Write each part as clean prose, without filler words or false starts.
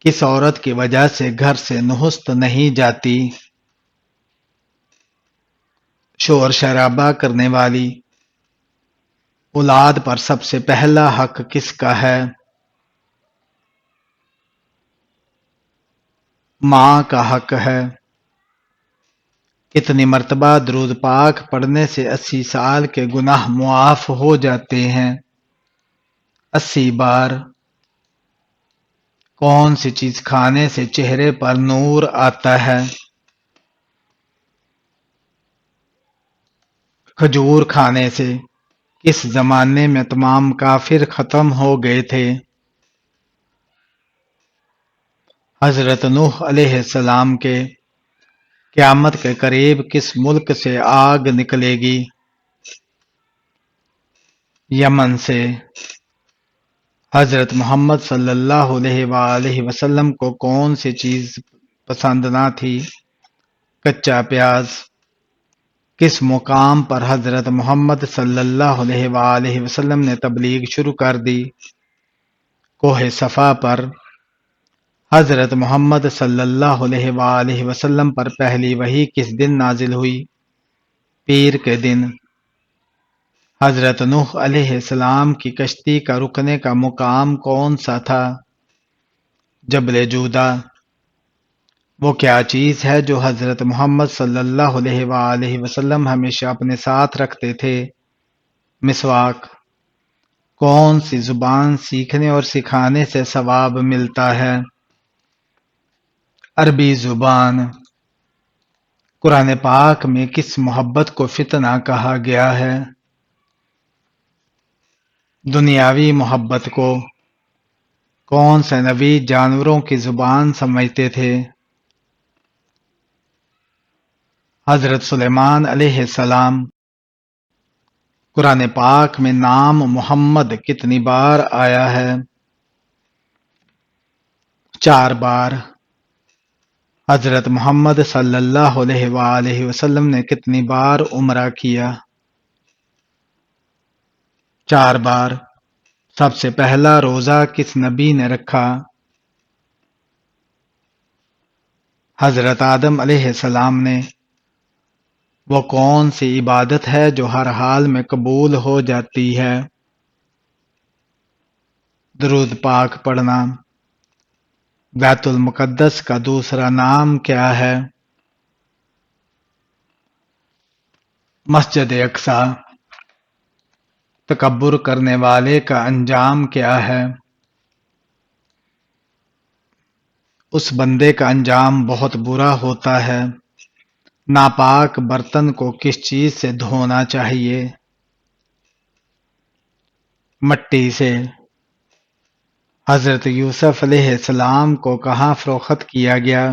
کس عورت کی وجہ سے گھر سے نہست نہیں جاتی؟ شور شرابہ کرنے والی۔ اولاد پر سب سے پہلا حق کس کا ہے؟ ماں کا حق ہے۔ کتنی مرتبہ درود پاک پڑھنے سے 80 سال کے گناہ معاف ہو جاتے ہیں؟ 80 بار۔ کون سی چیز کھانے سے چہرے پر نور آتا ہے؟ کھجور کھانے سے۔ کس زمانے میں تمام کافر ختم ہو گئے تھے؟ حضرت نوح علیہ السلام کے۔ قیامت کے قریب کس ملک سے آگ نکلے گی؟ یمن سے۔ حضرت محمد صلی اللہ علیہ وآلہ وسلم کو کون سی چیز پسند نہ تھی؟ کچا پیاز۔ کس مقام پر حضرت محمد صلی اللہ علیہ وآلہ وسلم نے تبلیغ شروع کر دی؟ کوہ صفا پر۔ حضرت محمد صلی اللہ علیہ وآلہ وسلم پر پہلی وحی کس دن نازل ہوئی؟ پیر کے دن۔ حضرت نوح علیہ السلام کی کشتی کا رکنے کا مقام کون سا تھا؟ جبل جودہ۔ وہ کیا چیز ہے جو حضرت محمد صلی اللہ علیہ وآلہ وسلم ہمیشہ اپنے ساتھ رکھتے تھے؟ مسواک۔ کون سی زبان سیکھنے اور سکھانے سے ثواب ملتا ہے؟ عربی زبان۔ قرآن پاک میں کس محبت کو فتنہ کہا گیا ہے؟ دنیاوی محبت کو۔ کون سے نبی جانوروں کی زبان سمجھتے تھے؟ حضرت سلیمان علیہ السلام۔ قرآن پاک میں نام محمد کتنی بار آیا ہے؟ 4 بار۔ حضرت محمد صلی اللہ علیہ وآلہ وسلم نے کتنی بار عمرہ کیا؟ 4 بار۔ سب سے پہلا روزہ کس نبی نے رکھا؟ حضرت آدم علیہ السلام نے۔ وہ کون سی عبادت ہے جو ہر حال میں قبول ہو جاتی ہے؟ درود پاک پڑھنا۔ بیت المقدس کا دوسرا نام کیا ہے؟ مسجد اقصی۔ تکبر کرنے والے کا انجام کیا ہے؟ اس بندے کا انجام بہت برا ہوتا ہے۔ ناپاک برتن کو کس چیز سے دھونا چاہیے؟ مٹی سے۔ حضرت یوسف علیہ السلام کو کہاں فروخت کیا گیا؟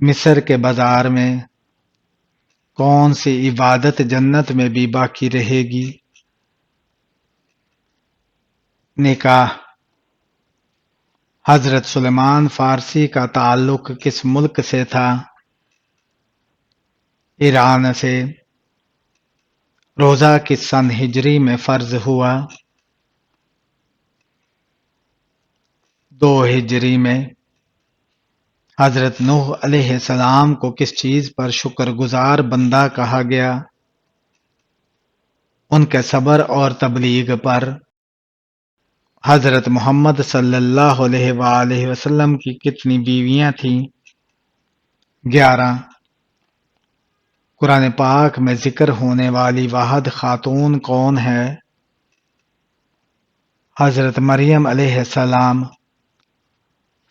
مصر کے بازار میں۔ کون سی عبادت جنت میں بھی باقی رہے گی؟ نکاح۔ حضرت سلیمان فارسی کا تعلق کس ملک سے تھا؟ ایران سے۔ روزہ کس سن ہجری میں فرض ہوا؟ 2 ہجری میں۔ حضرت نوح علیہ السلام کو کس چیز پر شکر گزار بندہ کہا گیا؟ ان کے صبر اور تبلیغ پر۔ حضرت محمد صلی اللہ علیہ وآلہ وسلم کی کتنی بیویاں تھیں؟ 11۔ قرآن پاک میں ذکر ہونے والی واحد خاتون کون ہے؟ حضرت مریم علیہ السلام۔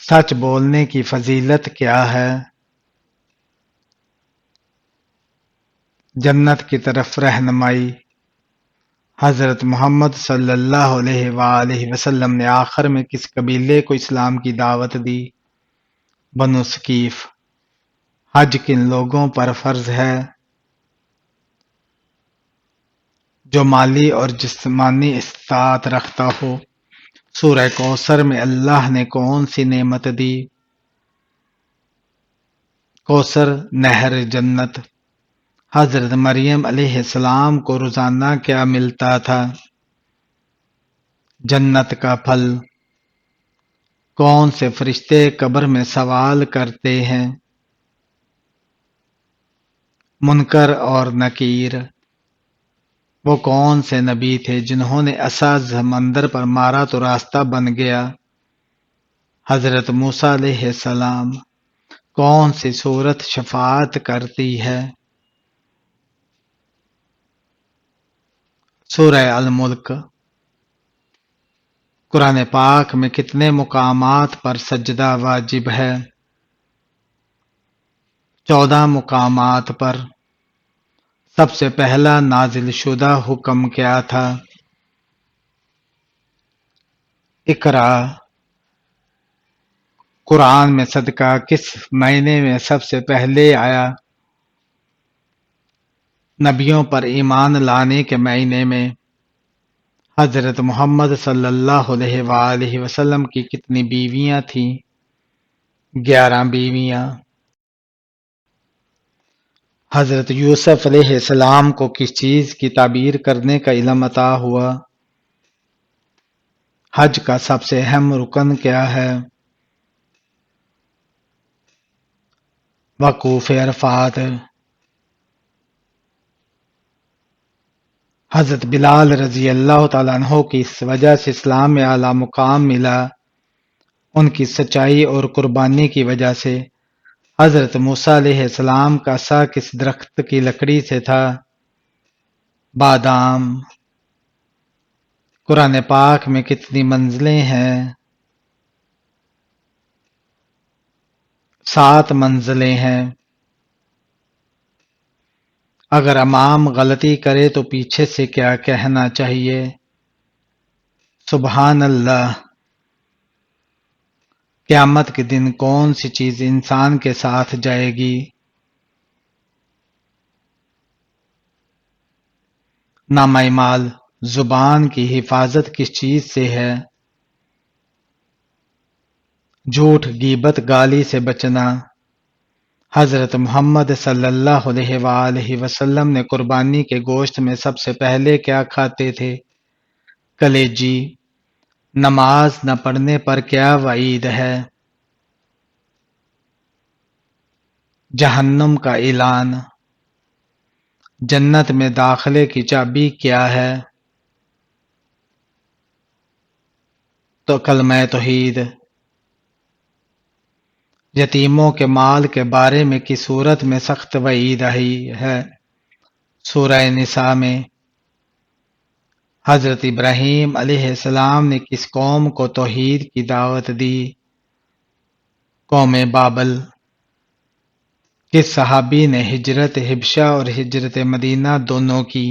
سچ بولنے کی فضیلت کیا ہے؟ جنت کی طرف رہنمائی۔ حضرت محمد صلی اللہ علیہ وآلہ وسلم نے آخر میں کس قبیلے کو اسلام کی دعوت دی؟ بنو ثقیف۔ حج کن لوگوں پر فرض ہے؟ جو مالی اور جسمانی استطاعت رکھتا ہو۔ سورہ کوثر میں اللہ نے کون سی نعمت دی؟ کوثر نہر جنت۔ حضرت مریم علیہ السلام کو روزانہ کیا ملتا تھا؟ جنت کا پھل۔ کون سے فرشتے قبر میں سوال کرتے ہیں؟ منکر اور نکیر۔ وہ کون سے نبی تھے جنہوں نے عصا سمندر پر مارا تو راستہ بن گیا؟ حضرت موسیٰ علیہ السلام۔ کون سی صورت شفاعت کرتی ہے؟ سورہ الملک۔ قرآن پاک میں کتنے مقامات پر سجدہ واجب ہے؟ 14 مقامات پر۔ سب سے پہلا نازل شدہ حکم کیا تھا؟ اقرا۔ قرآن میں صدقہ کس مہینے میں سب سے پہلے آیا؟ نبیوں پر ایمان لانے کے مہینے میں۔ حضرت محمد صلی اللہ علیہ وآلہ وسلم کی کتنی بیویاں تھیں؟ 11 بیویاں۔ حضرت یوسف علیہ السلام کو کس چیز کی تعبیر کرنے کا علم عطا ہوا؟ حج کا سب سے اہم رکن کیا ہے؟ وقوف عرفات۔ حضرت بلال رضی اللہ تعالیٰ عنہ کی اس وجہ سے اسلام میں اعلیٰ مقام ملا، ان کی سچائی اور قربانی کی وجہ سے۔ حضرت موسیٰ علیہ السلام کا عصا کس درخت کی لکڑی سے تھا؟ بادام۔ قرآن پاک میں کتنی منزلیں ہیں؟ 7 منزلیں ہیں۔ اگر امام غلطی کرے تو پیچھے سے کیا کہنا چاہیے؟ سبحان اللہ۔ قیامت کے دن کون سی چیز انسان کے ساتھ جائے گی؟ نامہ اعمال۔ زبان کی حفاظت کس چیز سے ہے؟ جھوٹ، غیبت، گالی سے بچنا۔ حضرت محمد صلی اللہ علیہ وآلہ وسلم نے قربانی کے گوشت میں سب سے پہلے کیا کھاتے تھے؟ کلیجی۔ نماز نہ پڑھنے پر کیا وعید ہے؟ جہنم کا اعلان۔ جنت میں داخلے کی چابی کیا ہے؟ تو کلمہ توحید۔ یتیموں کے مال کے بارے میں کس صورت میں سخت وعید آئی ہے؟ سورہ نساء میں۔ حضرت ابراہیم علیہ السلام نے کس قوم کو توحید کی دعوت دی؟ قوم بابل۔ کس صحابی نے ہجرت حبشہ اور ہجرت مدینہ دونوں کی؟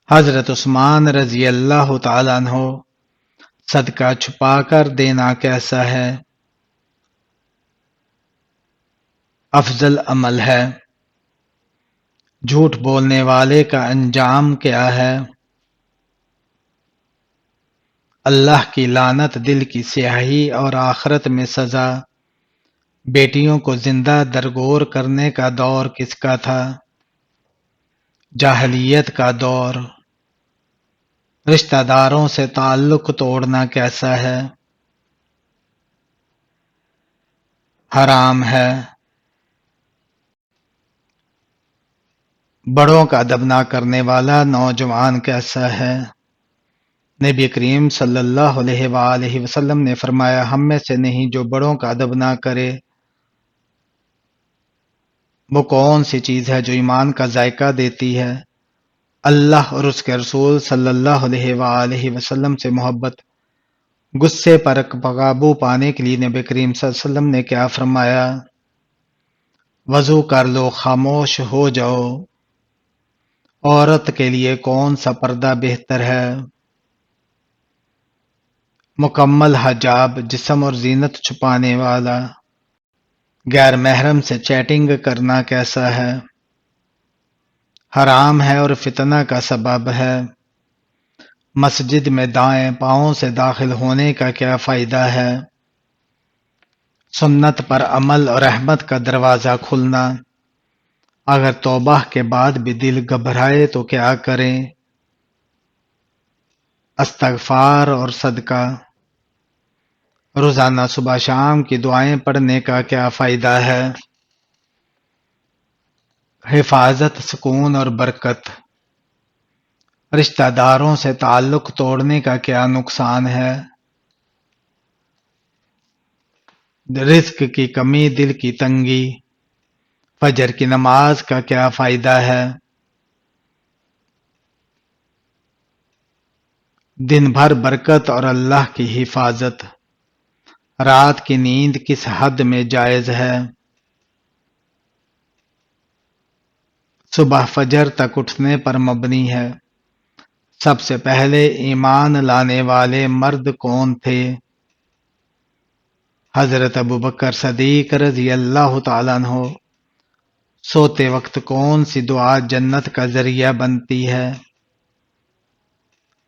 حضرت عثمان رضی اللہ تعالیٰ عنہ۔ صدقہ چھپا کر دینا کیسا ہے؟ افضل عمل ہے۔ جھوٹ بولنے والے کا انجام کیا ہے؟ اللہ کی لعنت، دل کی سیاہی اور آخرت میں سزا۔ بیٹیوں کو زندہ درگور کرنے کا دور کس کا تھا؟ جاہلیت کا دور۔ رشتہ داروں سے تعلق توڑنا کیسا ہے؟ حرام ہے۔ بڑوں کا ادب نہ کرنے والا نوجوان کیسا ہے؟ نبی کریم صلی اللہ علیہ وآلہ وسلم نے فرمایا، ہم میں سے نہیں جو بڑوں کا ادب نہ کرے۔ وہ کون سی چیز ہے جو ایمان کا ذائقہ دیتی ہے؟ اللہ اور اس کے رسول صلی اللہ علیہ وآلہ وسلم سے محبت۔ غصے پر قابو پانے کے لیے نبی کریم صلی اللہ علیہ وسلم نے کیا فرمایا؟ وضو کر لو، خاموش ہو جاؤ۔ عورت کے لیے کون سا پردہ بہتر ہے؟ مکمل حجاب، جسم اور زینت چھپانے والا۔ غیر محرم سے چیٹنگ کرنا کیسا ہے؟ حرام ہے اور فتنہ کا سبب ہے۔ مسجد میں دائیں پاؤں سے داخل ہونے کا کیا فائدہ ہے؟ سنت پر عمل اور رحمت کا دروازہ کھلنا۔ اگر توبہ کے بعد بھی دل گھبرائے تو کیا کریں؟ استغفار اور صدقہ۔ روزانہ صبح شام کی دعائیں پڑھنے کا کیا فائدہ ہے؟ حفاظت، سکون اور برکت۔ رشتہ داروں سے تعلق توڑنے کا کیا نقصان ہے؟ رزق کی کمی، دل کی تنگی۔ فجر کی نماز کا کیا فائدہ ہے؟ دن بھر برکت اور اللہ کی حفاظت۔ رات کی نیند کس حد میں جائز ہے؟ صبح فجر تک اٹھنے پر مبنی ہے۔ سب سے پہلے ایمان لانے والے مرد کون تھے؟ حضرت ابوبکر صدیق رضی اللہ تعالیٰ عنہ۔ سوتے وقت کون سی دعا جنت کا ذریعہ بنتی ہے؟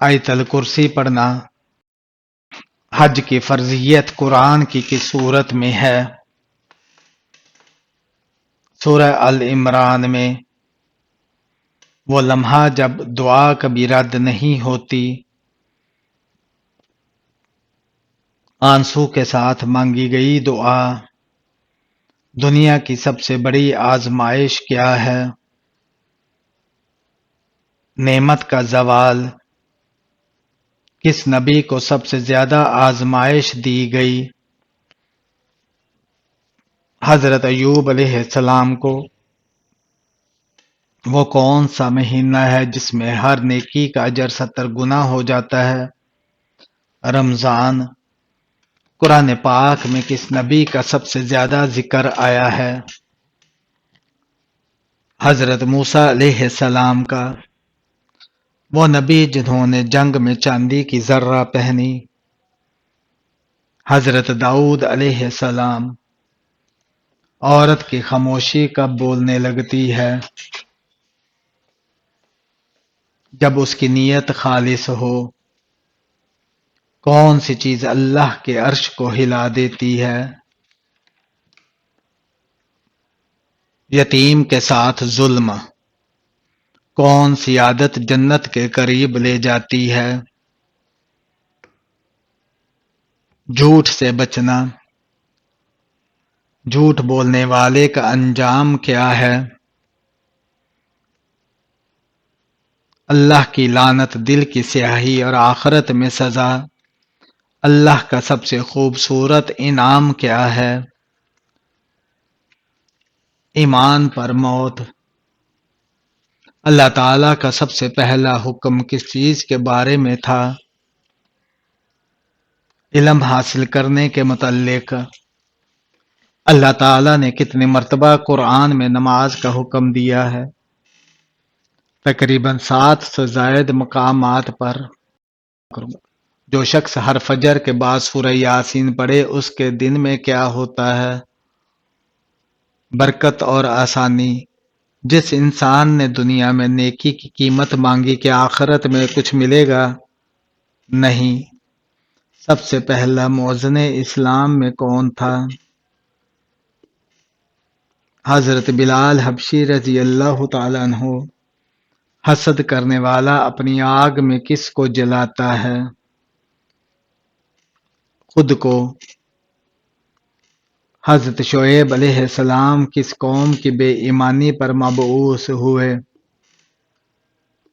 آیت الکرسی پڑھنا۔ حج کی فرضیت قرآن کی کس سورت میں ہے؟ سورہ ال عمران میں۔ وہ لمحہ جب دعا کبھی رد نہیں ہوتی، آنسو کے ساتھ مانگی گئی دعا۔ دنیا کی سب سے بڑی آزمائش کیا ہے؟ نعمت کا زوال۔ کس نبی کو سب سے زیادہ آزمائش دی گئی؟ حضرت ایوب علیہ السلام کو۔ وہ کون سا مہینہ ہے جس میں ہر نیکی کا اجر 70 گنا ہو جاتا ہے؟ رمضان۔ قرآن پاک میں کس نبی کا سب سے زیادہ ذکر آیا ہے؟ حضرت موسیٰ علیہ السلام کا۔ وہ نبی جنہوں نے جنگ میں چاندی کی زرہ پہنی؟ حضرت داؤد علیہ السلام۔ عورت کی خاموشی کب بولنے لگتی ہے؟ جب اس کی نیت خالص ہو۔ کون سی چیز اللہ کے عرش کو ہلا دیتی ہے؟ یتیم کے ساتھ ظلم۔ کون سی عادت جنت کے قریب لے جاتی ہے؟ جھوٹ سے بچنا۔ جھوٹ بولنے والے کا انجام کیا ہے؟ اللہ کی لعنت، دل کی سیاہی اور آخرت میں سزا۔ اللہ کا سب سے خوبصورت انعام کیا ہے؟ ایمان پر موت۔ اللہ تعالیٰ کا سب سے پہلا حکم کس چیز کے بارے میں تھا؟ علم حاصل کرنے کے متعلق۔ اللہ تعالیٰ نے کتنی مرتبہ قرآن میں نماز کا حکم دیا ہے؟ تقریباً 7 سے زائد مقامات پر۔ جو شخص ہر فجر کے بعد سورہ یاسین پڑھے اس کے دن میں کیا ہوتا ہے؟ برکت اور آسانی۔ جس انسان نے دنیا میں نیکی کی قیمت مانگی، کیا آخرت میں کچھ ملے گا؟ نہیں۔ سب سے پہلا مؤذن اسلام میں کون تھا؟ حضرت بلال حبشی رضی اللہ تعالیٰ عنہ۔ حسد کرنے والا اپنی آگ میں کس کو جلاتا ہے؟ خود کو۔ حضرت شعیب علیہ السلام کس قوم کی بے ایمانی پر مبعوث ہوئے؟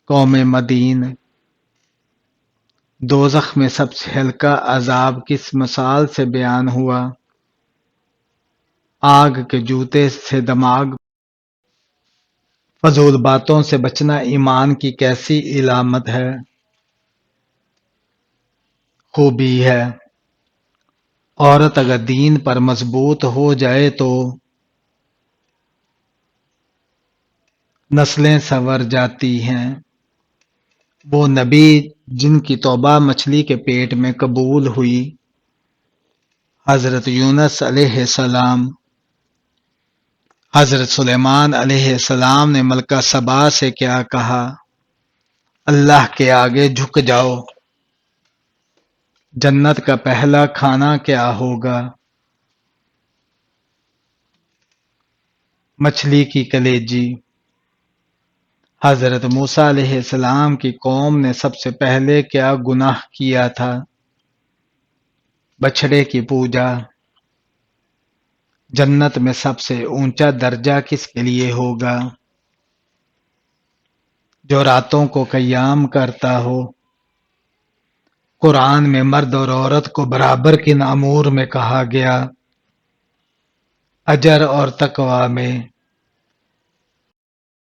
قوم مدین۔ دوزخ میں سب سے ہلکا عذاب کس مثال سے بیان ہوا؟ آگ کے جوتے سے دماغ۔ فضول باتوں سے بچنا ایمان کی کیسی علامت ہے؟ خوبی ہے۔ عورت اگر دین پر مضبوط ہو جائے تو نسلیں سنور جاتی ہیں۔ وہ نبی جن کی توبہ مچھلی کے پیٹ میں قبول ہوئی؟ حضرت یونس علیہ السلام۔ حضرت سلیمان علیہ السلام نے ملکہ سبا سے کیا کہا؟ اللہ کے آگے جھک جاؤ۔ جنت کا پہلا کھانا کیا ہوگا؟ مچھلی کی کلیجی۔ حضرت موسیٰ علیہ السلام کی قوم نے سب سے پہلے کیا گناہ کیا تھا؟ بچھڑے کی پوجا، جنت میں سب سے اونچا درجہ کس کے لیے ہوگا؟ جو راتوں کو قیام کرتا ہو۔ قرآن میں مرد اور عورت کو برابر کن امور میں کہا گیا؟ اجر اور تقوی میں